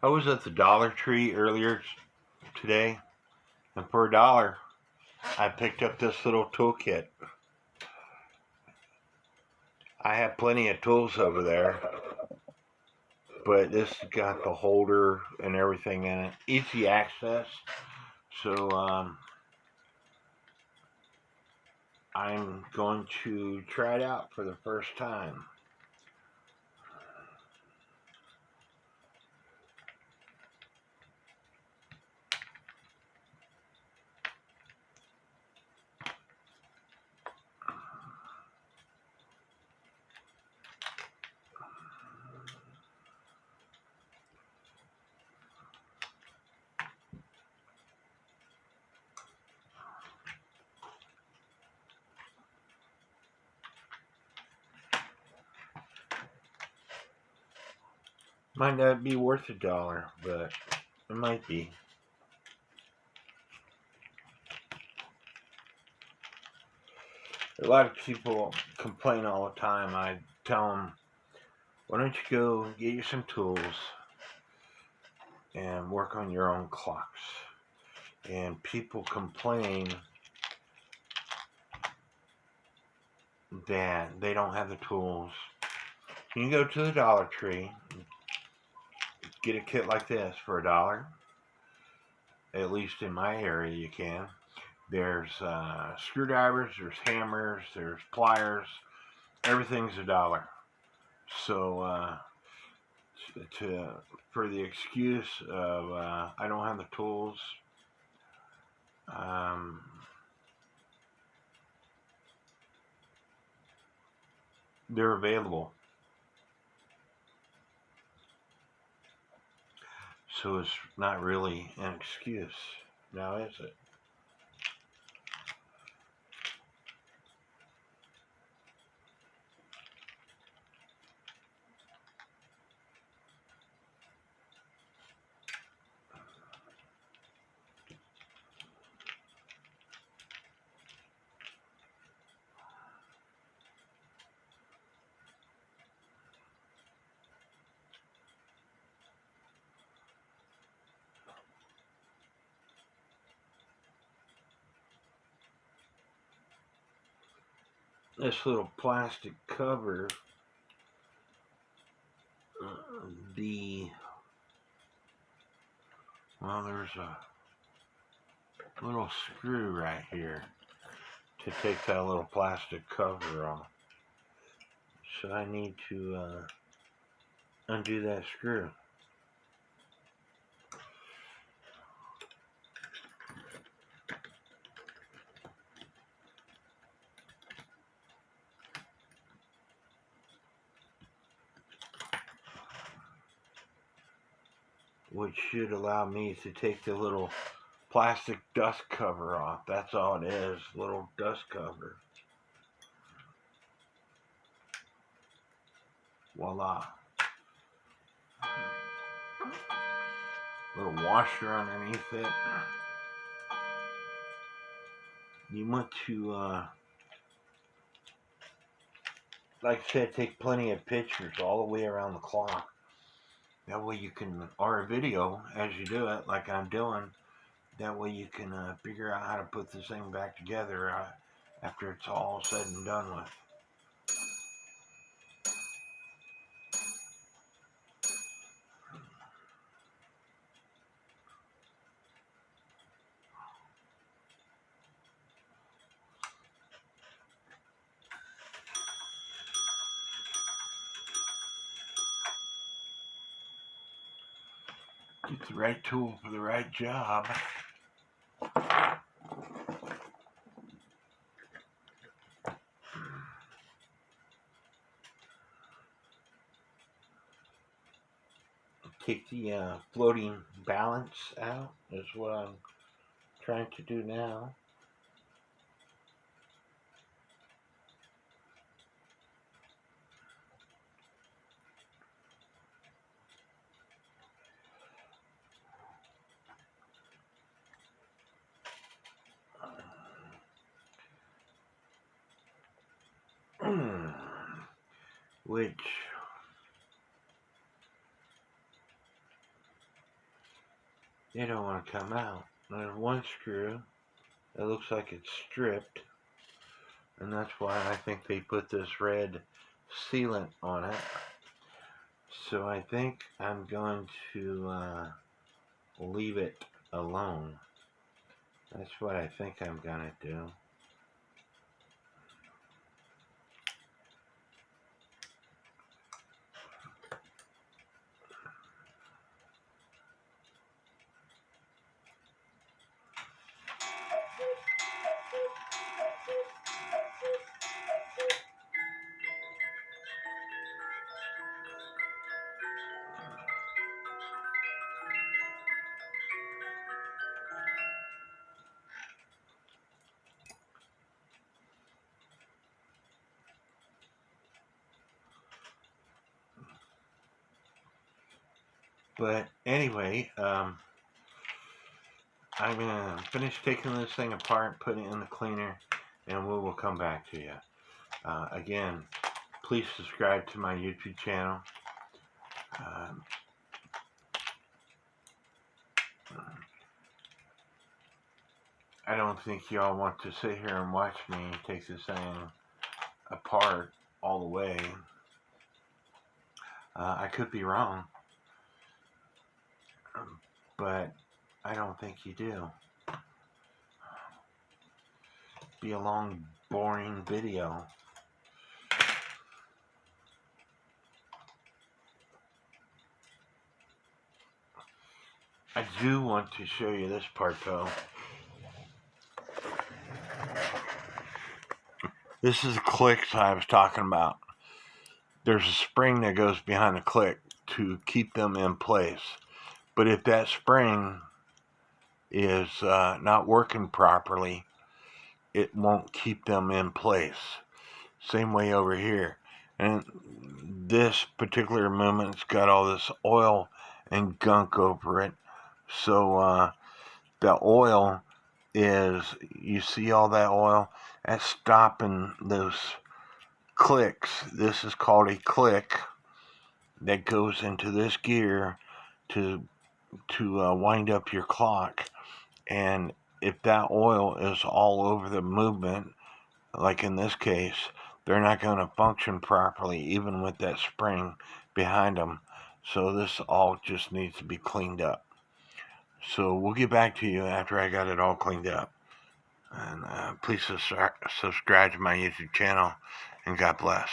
I was at the Dollar Tree earlier today, and for $1, I picked up this little toolkit. I have plenty of tools over there, but this has got the holder and everything in it. Easy access. So I'm going to try it out for the first time. Might not be worth $1, but it might be. A lot of people complain all the time. I tell them, why don't you go get you some tools and work on your own clocks? And people complain that they don't have the tools. You can go to the Dollar Tree, get a kit like this for $1. At least in my area you can. There's screwdrivers, there's hammers, there's pliers. Everything's $1. So for the excuse of I don't have the tools, they're available. So it's not really an excuse, now is it? This little plastic cover, there's a little screw right here to take that little plastic cover off. So I need to undo that screw. Which should allow me to take the little plastic dust cover off. That's all it is, little dust cover. Voila. Little washer underneath it. You want to, like I said, take plenty of pictures all the way around the clock. That way you can, or a video as you do it, like I'm doing. That way you can figure out how to put this thing back together after it's all said and done with. Get the right tool for the right job. Take the floating balance out is what I'm trying to do now. Which they don't want to come out. There's one screw that looks like it's stripped, and that's why I think they put this red sealant on it. So I think I'm going to leave it alone. That's what I think I'm going to do. But anyway, I'm going to finish taking this thing apart, putting it in the cleaner, and we will come back to you. Again, please subscribe to my YouTube channel. I don't think y'all want to sit here and watch me take this thing apart all the way. I could be wrong, but I don't think you do. Be a long, boring video. I do want to show you this part though. This is the clicks I was talking about. There's a spring that goes behind the click to keep them in place. But if that spring is not working properly, it won't keep them in place. Same way over here. And this particular movement's got all this oil and gunk over it. So the oil is, you see all that oil? That's stopping those clicks. This is called a click that goes into this gear to wind up your clock. And if that oil is all over the movement, like in this case, they're not going to function properly, even with that spring behind them. So this all just needs to be cleaned up. So we'll get back to you after I got it all cleaned up. And please subscribe to my YouTube channel, and God bless.